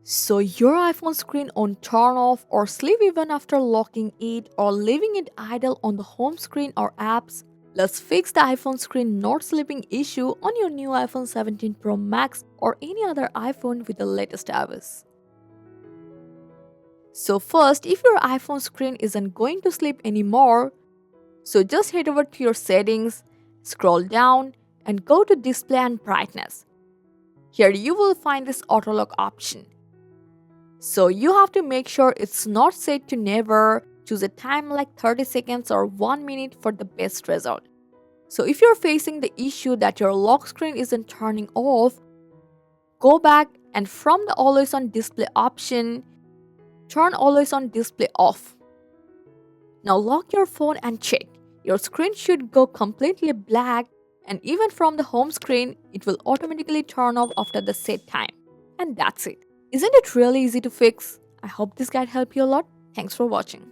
So your iPhone screen won't turn off or sleep even after locking it or leaving it idle on the home screen or apps. Let's fix the iPhone screen not sleeping issue on your new iPhone 17 Pro Max or any other iPhone with the latest iOS. So first, if your iPhone screen isn't going to sleep anymore, so just head over to your settings, scroll down and go to display and brightness. Here you will find this auto lock option. So you have to make sure it's not set to never. Choose a time like 30 seconds or 1 minute for the best result. So if you're facing the issue that your lock screen isn't turning off, go back and from the always on display option, turn always on display off. Now lock your phone and check. Your screen should go completely black and even from the home screen, it will automatically turn off after the set time. And that's it. Isn't it really easy to fix? I hope this guide helped you a lot. Thanks for watching.